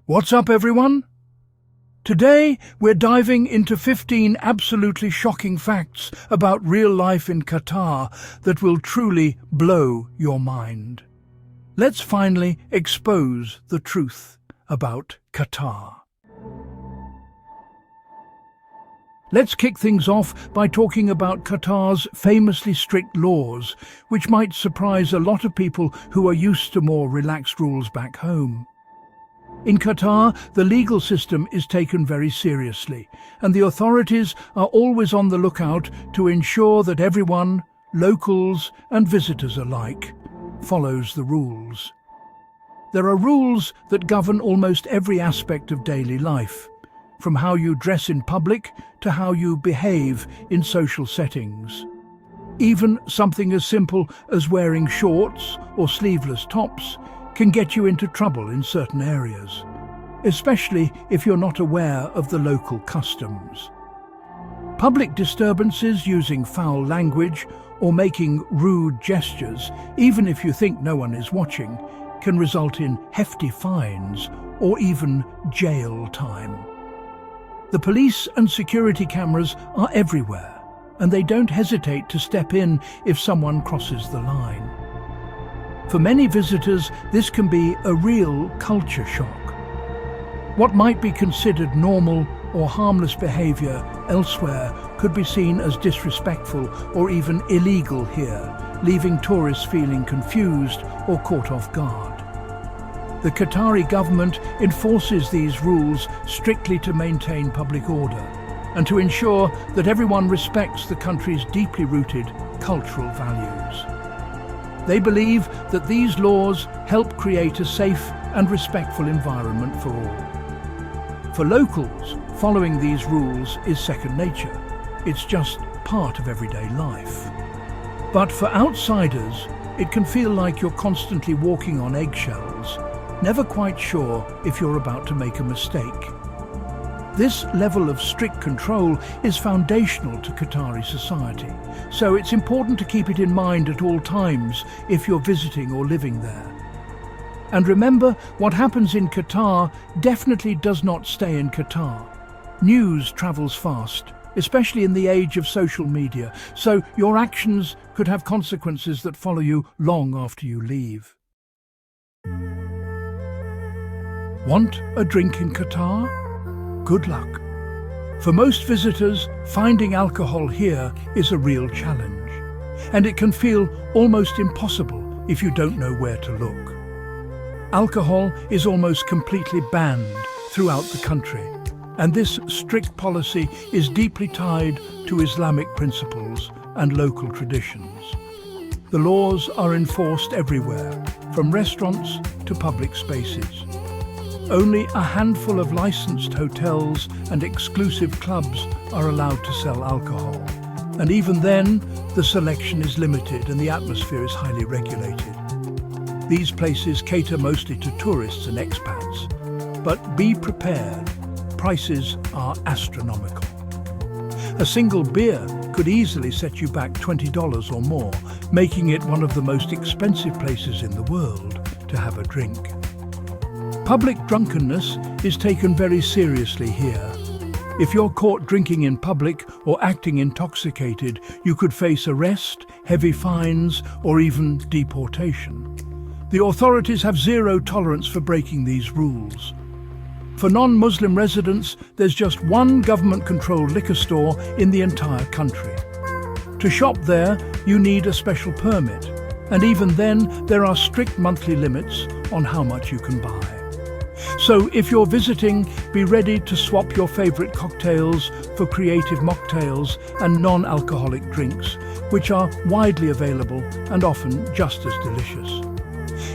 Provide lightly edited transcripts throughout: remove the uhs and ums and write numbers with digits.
What's up, everyone? Today, we're diving into 15 absolutely shocking facts about real life in Qatar that will truly blow your mind. Let's finally expose the truth about Qatar. Let's kick things off by talking about Qatar's famously strict laws, which might surprise a lot of people who are used to more relaxed rules back home. In Qatar, the legal system is taken very seriously, and the authorities are always on the lookout to ensure that everyone, locals and visitors alike, follows the rules. There are rules that govern almost every aspect of daily life, from how you dress in public to how you behave in social settings. Even something as simple as wearing shorts or sleeveless tops can get you into trouble in certain areas, especially if you're not aware of the local customs. Public disturbances using foul language or making rude gestures, even if you think no one is watching, can result in hefty fines or even jail time. The police and security cameras are everywhere, and they don't hesitate to step in if someone crosses the line. For many visitors, this can be a real culture shock. What might be considered normal or harmless behavior elsewhere could be seen as disrespectful or even illegal here, leaving tourists feeling confused or caught off guard. The Qatari government enforces these rules strictly to maintain public order and to ensure that everyone respects the country's deeply rooted cultural values. They believe that these laws help create a safe and respectful environment for all. For locals, following these rules is second nature. It's just part of everyday life. But for outsiders, it can feel like you're constantly walking on eggshells, never quite sure if you're about to make a mistake. This level of strict control is foundational to Qatari society, so it's important to keep it in mind at all times if you're visiting or living there. And remember, what happens in Qatar definitely does not stay in Qatar. News travels fast, especially in the age of social media, so your actions could have consequences that follow you long after you leave. Want a drink in Qatar? Good luck. For most visitors, finding alcohol here is a real challenge, and it can feel almost impossible if you don't know where to look. Alcohol is almost completely banned throughout the country, and this strict policy is deeply tied to Islamic principles and local traditions. The laws are enforced everywhere, from restaurants to public spaces. Only a handful of licensed hotels and exclusive clubs are allowed to sell alcohol. And even then, the selection is limited and the atmosphere is highly regulated. These places cater mostly to tourists and expats. But be prepared, prices are astronomical. A single beer could easily set you back $20 or more, making it one of the most expensive places in the world to have a drink. Public drunkenness is taken very seriously here. If you're caught drinking in public or acting intoxicated, you could face arrest, heavy fines, or even deportation. The authorities have zero tolerance for breaking these rules. For non-Muslim residents, there's just one government-controlled liquor store in the entire country. To shop there, you need a special permit, and even then, there are strict monthly limits on how much you can buy. So if you're visiting, be ready to swap your favorite cocktails for creative mocktails and non-alcoholic drinks, which are widely available and often just as delicious.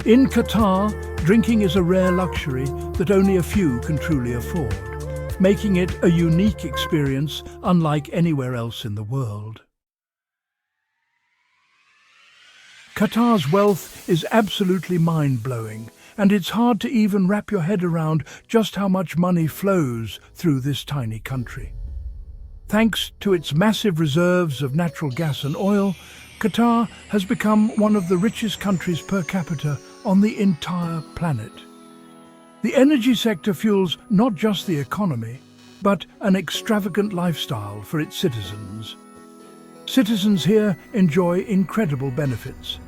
In Qatar, drinking is a rare luxury that only a few can truly afford, making it a unique experience unlike anywhere else in the world. Qatar's wealth is absolutely mind-blowing, and it's hard to even wrap your head around just how much money flows through this tiny country. Thanks to its massive reserves of natural gas and oil, Qatar has become one of the richest countries per capita on the entire planet. The energy sector fuels not just the economy, but an extravagant lifestyle for its citizens. Citizens here enjoy incredible benefits: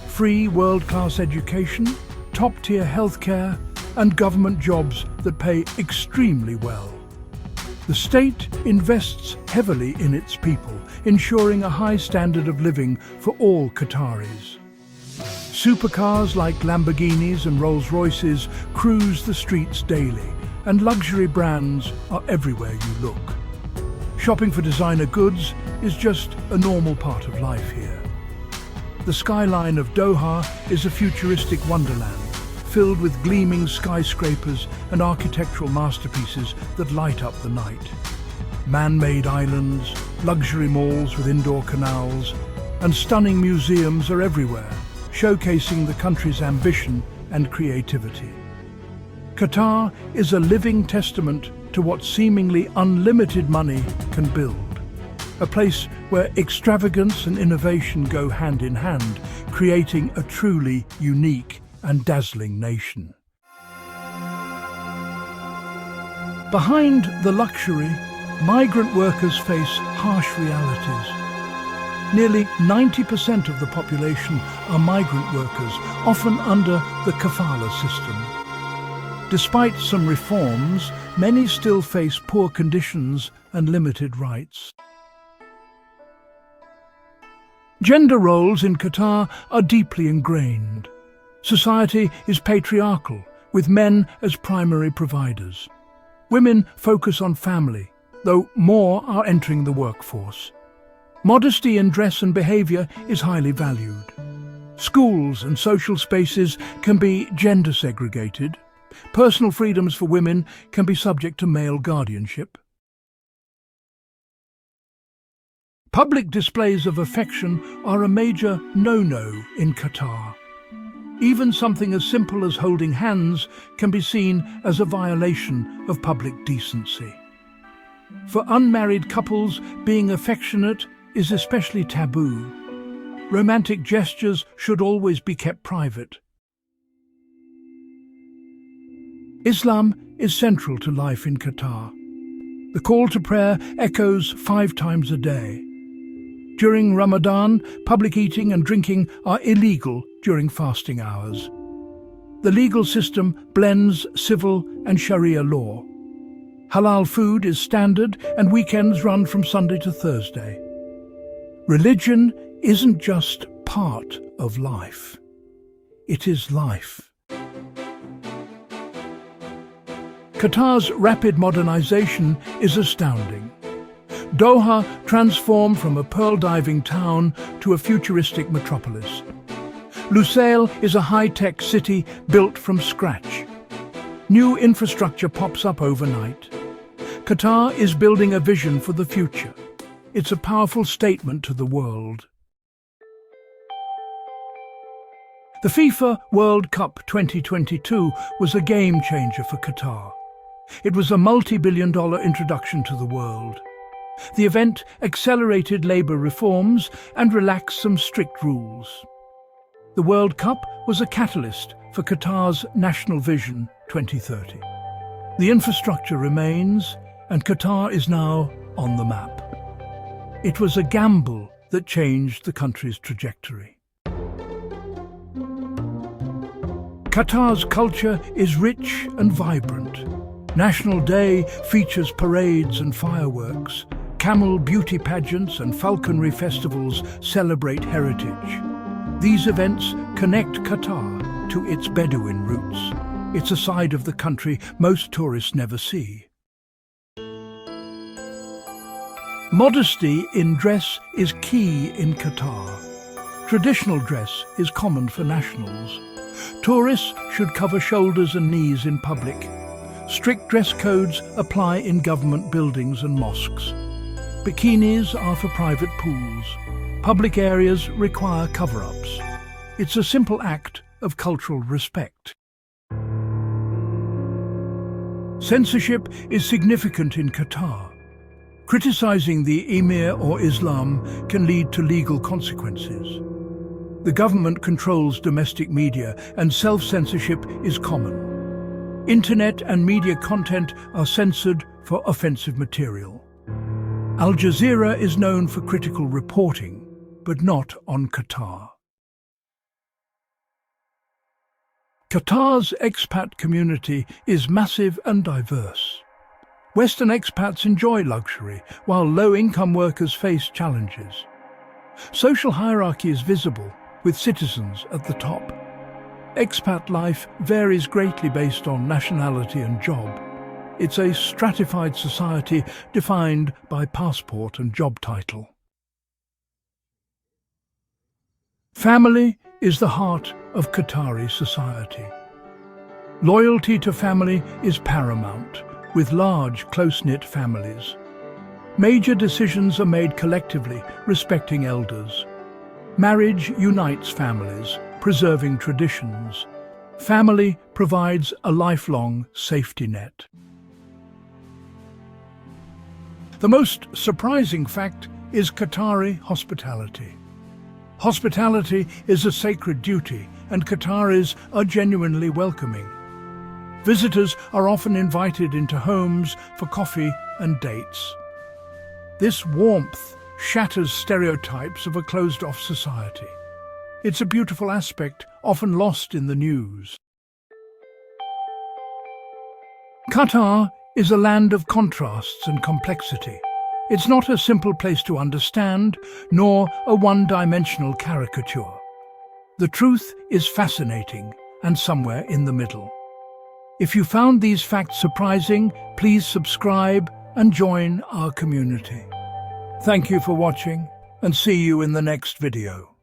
free world-class education, top-tier healthcare, and government jobs that pay extremely well. The state invests heavily in its people, ensuring a high standard of living for all Qataris. Supercars like Lamborghinis and Rolls-Royces cruise the streets daily, and luxury brands are everywhere you look. Shopping for designer goods is just a normal part of life here. The skyline of Doha is a futuristic wonderland, filled with gleaming skyscrapers and architectural masterpieces that light up the night. Man-made islands, luxury malls with indoor canals, and stunning museums are everywhere, showcasing the country's ambition and creativity. Qatar is a living testament to what seemingly unlimited money can build. A place where extravagance and innovation go hand in hand, creating a truly unique and dazzling nation. Behind the luxury, migrant workers face harsh realities. Nearly 90% of the population are migrant workers, often under the kafala system. Despite some reforms, many still face poor conditions and limited rights. Gender roles in Qatar are deeply ingrained. Society is patriarchal, with men as primary providers. Women focus on family, though more are entering the workforce. Modesty in dress and behaviour is highly valued. Schools and social spaces can be gender segregated. Personal freedoms for women can be subject to male guardianship. Public displays of affection are a major no-no in Qatar. Even something as simple as holding hands can be seen as a violation of public decency. For unmarried couples, being affectionate is especially taboo. Romantic gestures should always be kept private. Islam is central to life in Qatar. The call to prayer echoes 5 times a day. During Ramadan, public eating and drinking are illegal during fasting hours. The legal system blends civil and Sharia law. Halal food is standard and weekends run from Sunday to Thursday. Religion isn't just part of life. It is life. Qatar's rapid modernization is astounding. Doha transformed from a pearl-diving town to a futuristic metropolis. Lusail is a high-tech city built from scratch. New infrastructure pops up overnight. Qatar is building a vision for the future. It's a powerful statement to the world. The FIFA World Cup 2022 was a game-changer for Qatar. It was a multi-billion-dollar introduction to the world. The event accelerated labour reforms and relaxed some strict rules. The World Cup was a catalyst for Qatar's National Vision 2030. The infrastructure remains, and Qatar is now on the map. It was a gamble that changed the country's trajectory. Qatar's culture is rich and vibrant. National Day features parades and fireworks. Camel beauty pageants and falconry festivals celebrate heritage. These events connect Qatar to its Bedouin roots. It's a side of the country most tourists never see. Modesty in dress is key in Qatar. Traditional dress is common for nationals. Tourists should cover shoulders and knees in public. Strict dress codes apply in government buildings and mosques. Bikinis are for private pools. Public areas require cover-ups. It's a simple act of cultural respect. Censorship is significant in Qatar. Criticizing the Emir or Islam can lead to legal consequences. The government controls domestic media and self-censorship is common. Internet and media content are censored for offensive material. Al Jazeera is known for critical reporting, but not on Qatar. Qatar's expat community is massive and diverse. Western expats enjoy luxury, while low-income workers face challenges. Social hierarchy is visible, with citizens at the top. Expat life varies greatly based on nationality and job. It's a stratified society defined by passport and job title. Family is the heart of Qatari society. Loyalty to family is paramount, with large, close-knit families. Major decisions are made collectively, respecting elders. Marriage unites families, preserving traditions. Family provides a lifelong safety net. The most surprising fact is Qatari hospitality. Hospitality is a sacred duty, and Qataris are genuinely welcoming. Visitors are often invited into homes for coffee and dates. This warmth shatters stereotypes of a closed-off society. It's a beautiful aspect, often lost in the news. Qatar is a land of contrasts and complexity. It's not a simple place to understand, nor a one-dimensional caricature. The truth is fascinating and somewhere in the middle. If you found these facts surprising, please subscribe and join our community. Thank you for watching, and see you in the next video.